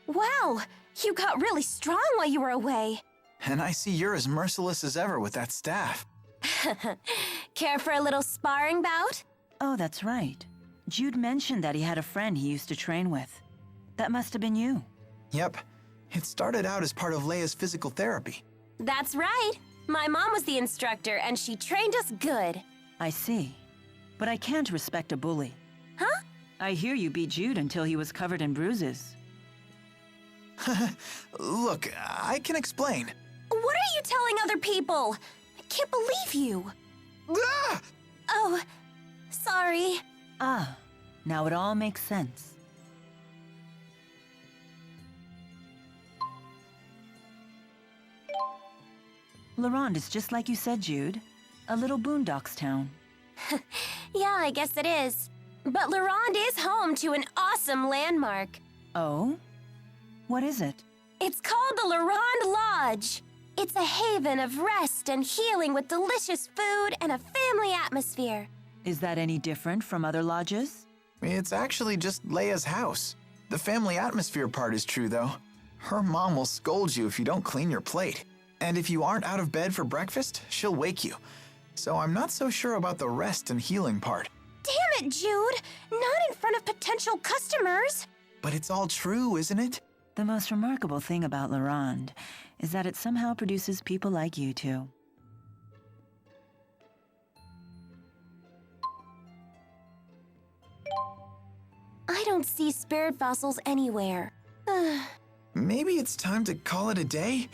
Wow, you got really strong while you were away. And I see you're as merciless as ever with that staff. Care for a little sparring bout? Oh, that's right. Jude mentioned that he had a friend he used to train with. That must have been you. Yep. It started out as part of Leia's physical therapy. That's right. My mom was the instructor, and she trained us good. I see. But I can't respect a bully. Huh? I hear you beat Jude until he was covered in bruises. Look, I can explain. What are you telling other people? I can't believe you. Ah! Oh, sorry. Ah, now it all makes sense. Leronde is just like you said, Jude. A little boondocks town. Yeah, I guess it is. But Leronde is home to an awesome landmark. Oh? What is it? It's called the Leronde Lodge. It's a haven of rest and healing with delicious food and a family atmosphere. Is that any different from other lodges? It's actually just Leia's house. The family atmosphere part is true, though. Her mom will scold you if you don't clean your plate. And if you aren't out of bed for breakfast, she'll wake you. So I'm not so sure about the rest and healing part. Damn it, Jude! Not in front of potential customers! But it's all true, isn't it? The most remarkable thing about Leronde is that it somehow produces people like you two. I don't see spirit fossils anywhere. Maybe it's time to call it a day?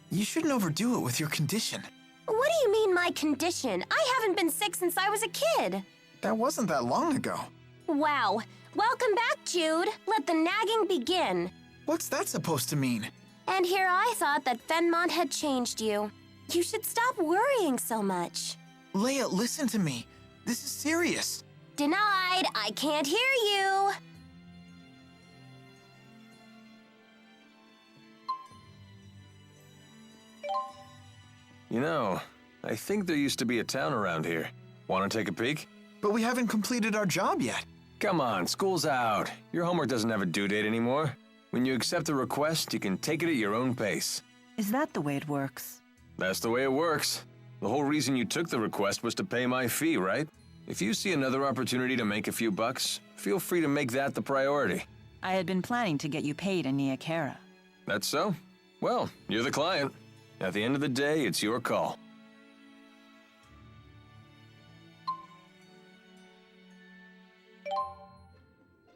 You shouldn't overdo it with your condition. What do you mean, my condition? I haven't been sick since I was a kid. That wasn't that long ago. Wow. Welcome back, Jude. Let the nagging begin. What's that supposed to mean? And here I thought that Fenmont had changed you. You should stop worrying so much. Leia, listen to me. This is serious. Denied. I can't hear you. You know, I think there used to be a town around here. Want to take a peek? But we haven't completed our job yet. Come on, school's out. Your homework doesn't have a due date anymore. When you accept a request, you can take it at your own pace. Is that the way it works? That's the way it works. The whole reason you took the request was to pay my fee, right? If you see another opportunity to make a few bucks, feel free to make that the priority. I had been planning to get you paid in Nia Khera. That's so? Well, you're the client. At the end of the day, it's your call.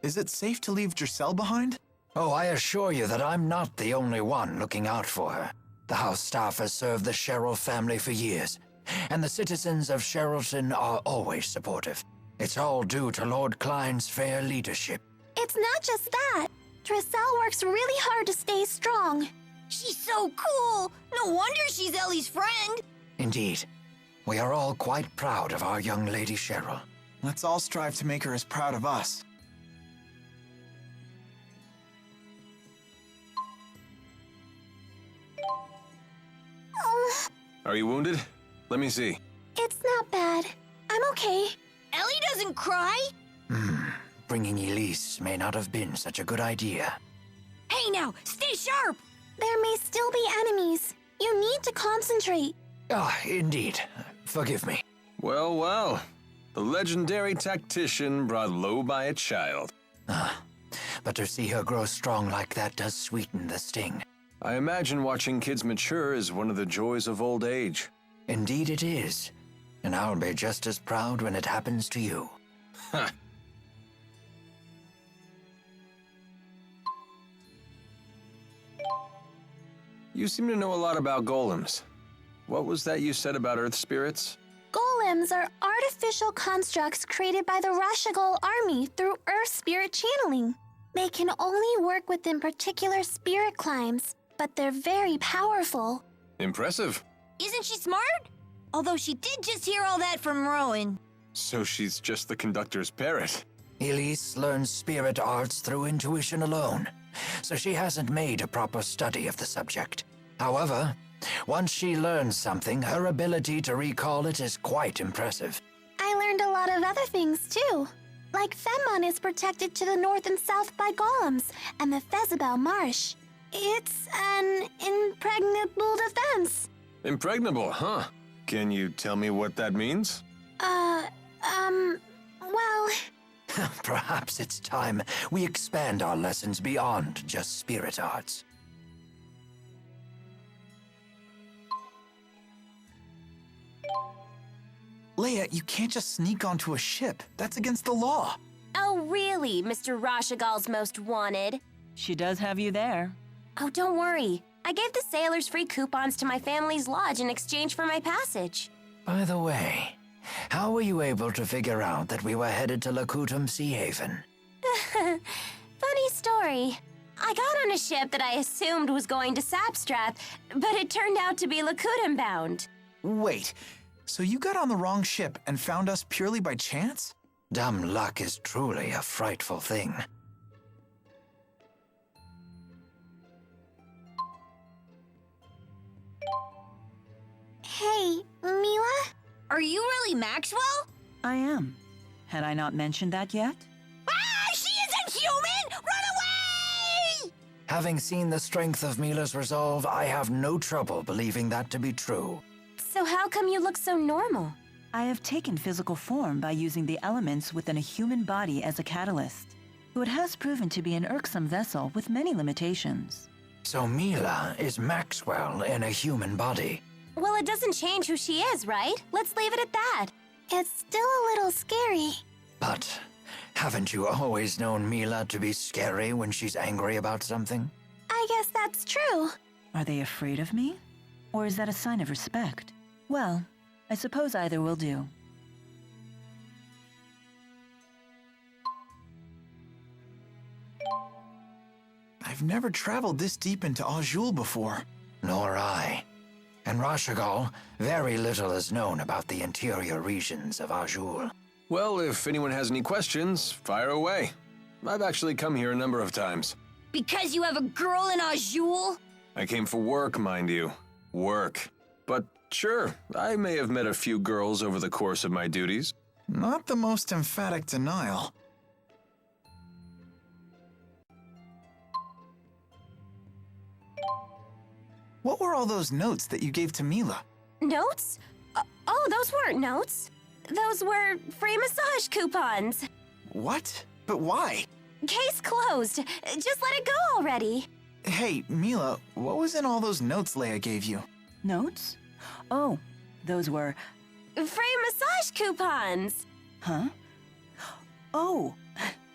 Is it safe to leave Giselle behind? Oh, I assure you that I'm not the only one looking out for her. The house staff has served the Sherrill family for years, and the citizens of Sherrilton are always supportive. It's all due to Lord Klein's fair leadership. It's not just that. Giselle works really hard to stay strong. She's so cool. No wonder she's Ellie's friend. Indeed. We are all quite proud of our young Lady Sherrill. Let's all strive to make her as proud of us. Are you wounded? Let me see. It's not bad. I'm okay. Ellie doesn't cry. Bringing Elize may not have been such a good idea. Hey now, stay sharp. There may still be enemies. You need to concentrate. Ah, indeed. Forgive me. Well, well. The legendary tactician brought low by a child. But to see her grow strong like that does sweeten the sting. I imagine watching kids mature is one of the joys of old age. Indeed it is. And I'll be just as proud when it happens to you. Huh. You seem to know a lot about golems. What was that you said about earth spirits? Golems are artificial constructs created by the Rashagol army through earth spirit channeling. They can only work within particular spirit climes, but they're very powerful. Impressive. Isn't she smart? Although she did just hear all that from Rowan. So she's just the conductor's parrot. Elize learns spirit arts through intuition alone, so she hasn't made a proper study of the subject. However, once she learns something, her ability to recall it is quite impressive. I learned a lot of other things too. Like Fenmon is protected to the north and south by golems and the Fezabel Marsh. It's an impregnable defense. Impregnable, huh? Can you tell me what that means? Well... Perhaps it's time we expand our lessons beyond just spirit arts. Leia, you can't just sneak onto a ship. That's against the law. Oh, really, Mr. Rashagal's most wanted? She does have you there. Oh, don't worry. I gave the sailors free coupons to my family's lodge in exchange for my passage. By the way, how were you able to figure out that we were headed to Lakutum Sea Haven? Funny story. I got on a ship that I assumed was going to Sapstrath, but it turned out to be Lakutum bound. Wait, so you got on the wrong ship and found us purely by chance? Dumb luck is truly a frightful thing. Hey, Mila? Are you really Maxwell? I am. Had I not mentioned that yet? Ah, she isn't human! Run away! Having seen the strength of Mila's resolve, I have no trouble believing that to be true. So how come you look so normal? I have taken physical form by using the elements within a human body as a catalyst. Though it has proven to be an irksome vessel with many limitations. So Mila is Maxwell in a human body. Well, it doesn't change who she is, right? Let's leave it at that. It's still a little scary. But haven't you always known Mila to be scary when she's angry about something? I guess that's true. Are they afraid of me? Or is that a sign of respect? Well, I suppose either will do. I've never traveled this deep into Azul before. Nor I. And Rashagal, very little is known about the interior regions of Azul. Well, if anyone has any questions, fire away. I've actually come here a number of times. Because you have a girl in Azul? I came for work, mind you. Work. But sure, I may have met a few girls over the course of my duties. Not the most emphatic denial. What were all those notes that you gave to Mila? Notes? Oh, those weren't notes. Those were free massage coupons. What? But why? Case closed. Just let it go already. Hey, Mila, what was in all those notes Leia gave you? Notes? Oh, those were... Free massage coupons. Huh? Oh,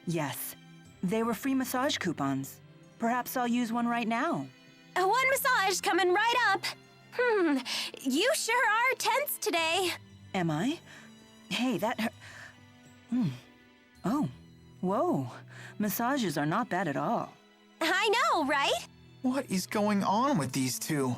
yes. They were free massage coupons. Perhaps I'll use one right now. One massage coming right up. You sure are tense today. Am I? Hey, that hurt. Oh, whoa. Massages are not bad at all. I know, right? What is going on with these two?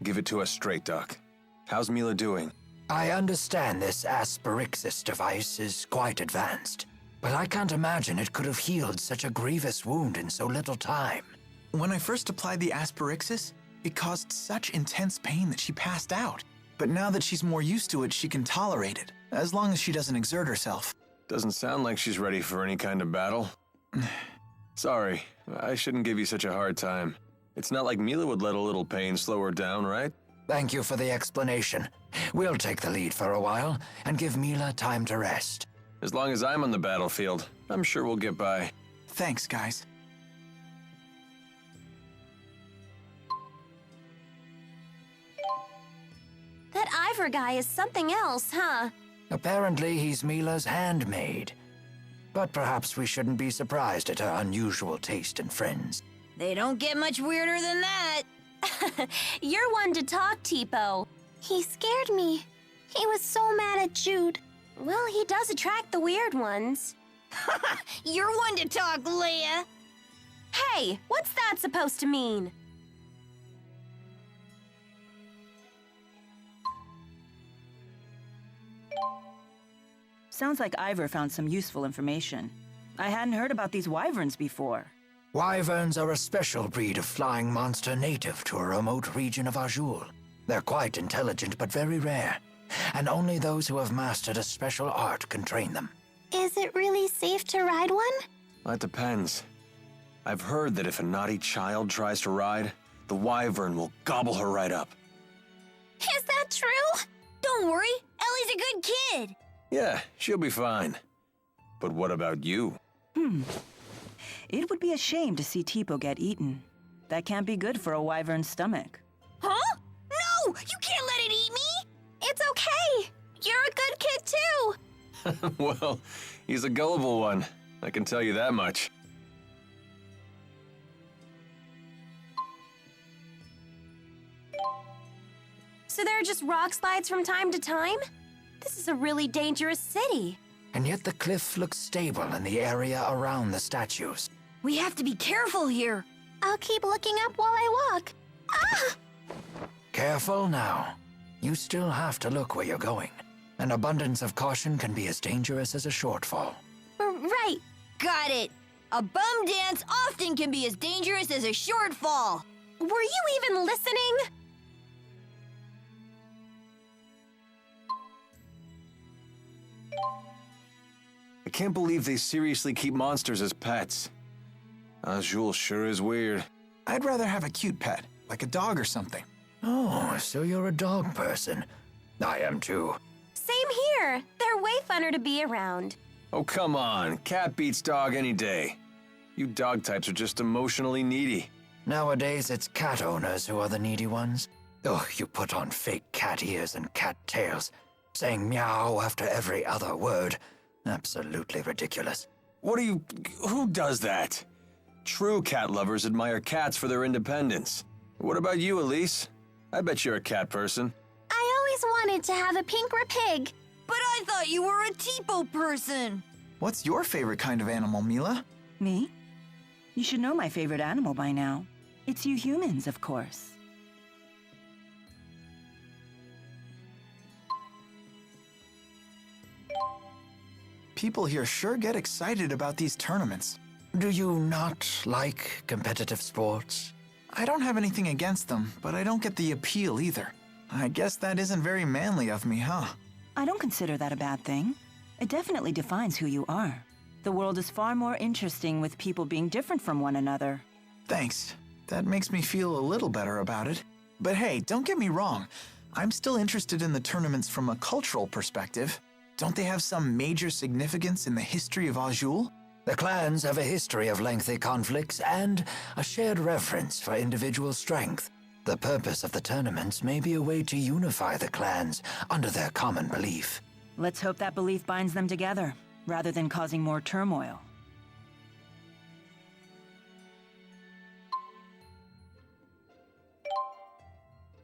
Give it to us straight, Doc. How's Mila doing? I understand this Aspyrixis device is quite advanced, but I can't imagine it could have healed such a grievous wound in so little time. When I first applied the Aspyrixis, it caused such intense pain that she passed out. But now that she's more used to it, she can tolerate it, as long as she doesn't exert herself. Doesn't sound like she's ready for any kind of battle. Sorry, I shouldn't give you such a hard time. It's not like Mila would let a little pain slow her down, right? Thank you for the explanation. We'll take the lead for a while and give Mila time to rest. As long as I'm on the battlefield, I'm sure we'll get by. Thanks, guys. That Ivor guy is something else, huh? Apparently, he's Mila's handmaid. But perhaps we shouldn't be surprised at her unusual taste in friends. They don't get much weirder than that. You're one to talk, Tipo. He scared me. He was so mad at Jude. Well, he does attract the weird ones. You're one to talk, Leia. Hey, what's that supposed to mean? Sounds like Ivor found some useful information. I hadn't heard about these wyverns before. Wyverns are a special breed of flying monster native to a remote region of Azul. They're quite intelligent but very rare, and only those who have mastered a special art can train them. Is it really safe to ride one? That depends. I've heard that if a naughty child tries to ride, the Wyvern will gobble her right up. Is that true? Don't worry, Ellie's a good kid. Yeah, she'll be fine. But what about you? It would be a shame to see Tipo get eaten. That can't be good for a wyvern's stomach. Huh? No! You can't let it eat me! It's okay. You're a good kid too. Well, he's a gullible one. I can tell you that much. So there are just rock slides from time to time? This is a really dangerous city. And yet the cliff looks stable in the area around the statues. We have to be careful here. I'll keep looking up while I walk. Ah! Careful now. You still have to look where you're going. An abundance of caution can be as dangerous as a shortfall. Right. Got it. A bum dance often can be as dangerous as a shortfall. Were you even listening? I can't believe they seriously keep monsters as pets. Azul sure is weird. I'd rather have a cute pet, like a dog or something. Oh, so you're a dog person. I am too. Same here. They're way funner to be around. Oh, come on. Cat beats dog any day. You dog types are just emotionally needy. Nowadays, it's cat owners who are the needy ones. Oh, you put on fake cat ears and cat tails, saying meow after every other word. Absolutely ridiculous. Who does that? True cat lovers admire cats for their independence. What about you, Elize? I bet you're a cat person. I always wanted to have a pink pig. But I thought you were a Tipo person. What's your favorite kind of animal, Mila? Me? You should know my favorite animal by now. It's you humans, of course. People here sure get excited about these tournaments. Do you not like competitive sports? I don't have anything against them, but I don't get the appeal either. I guess that isn't very manly of me, huh? I don't consider that a bad thing. It definitely defines who you are. The world is far more interesting with people being different from one another. Thanks. That makes me feel a little better about it. But hey, don't get me wrong. I'm still interested in the tournaments from a cultural perspective. Don't they have some major significance in the history of Azul? The clans have a history of lengthy conflicts and a shared reverence for individual strength. The purpose of the tournaments may be a way to unify the clans under their common belief. Let's hope that belief binds them together, rather than causing more turmoil.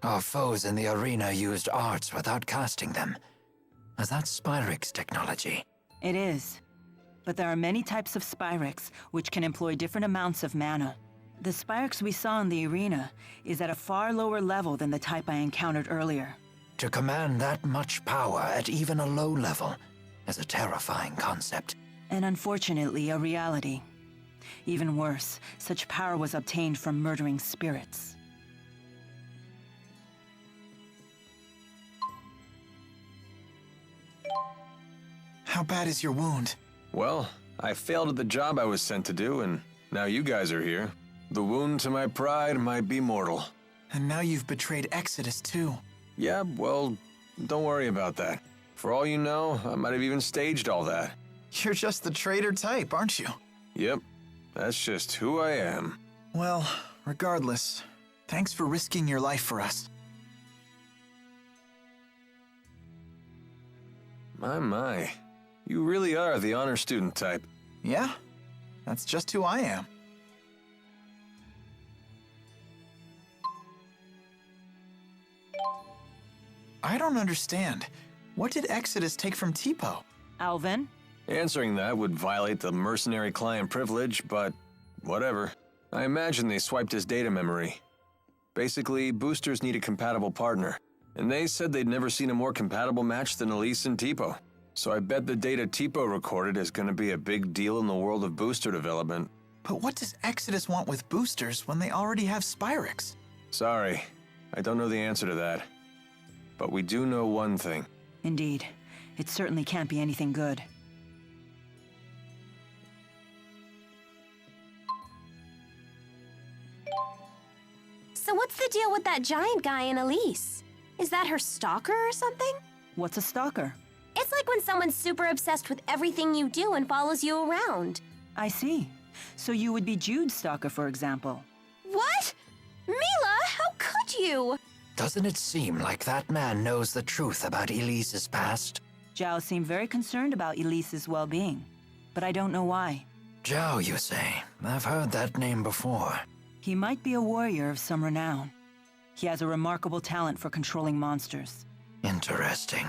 Our foes in the arena used arts without casting them. Is that Spyrix technology? It is. But there are many types of Spyrix, which can employ different amounts of mana. The Spyrix we saw in the arena is at a far lower level than the type I encountered earlier. To command that much power at even a low level is a terrifying concept. And unfortunately, a reality. Even worse, such power was obtained from murdering spirits. How bad is your wound? Well, I failed at the job I was sent to do, and now you guys are here. The wound to my pride might be mortal. And now you've betrayed Exodus too. Yeah, well, don't worry about that. For all you know, I might have even staged all that. You're just the traitor type, aren't you? Yep, that's just who I am. Well, regardless, thanks for risking your life for us. My. You really are the honor student type. Yeah, that's just who I am. I don't understand. What did Exodus take from Tipo? Alvin? Answering that would violate the Mercenary-Client Privilege, but whatever. I imagine they swiped his data memory. Basically, boosters need a compatible partner, and they said they'd never seen a more compatible match than Elize and Tipo. So I bet the data Tipo recorded is going to be a big deal in the world of booster development. But what does Exodus want with boosters when they already have Spyrix? Sorry, I don't know the answer to that. But we do know one thing. Indeed. It certainly can't be anything good. So what's the deal with that giant guy in Elize? Is that her stalker or something? What's a stalker? It's like when someone's super obsessed with everything you do and follows you around. I see. So you would be Jude's stalker, for example. What? Mila, how could you? Doesn't it seem like that man knows the truth about Elize's past? Zhao seemed very concerned about Elise's well-being, but I don't know why. Zhao, you say? I've heard that name before. He might be a warrior of some renown. He has a remarkable talent for controlling monsters. Interesting.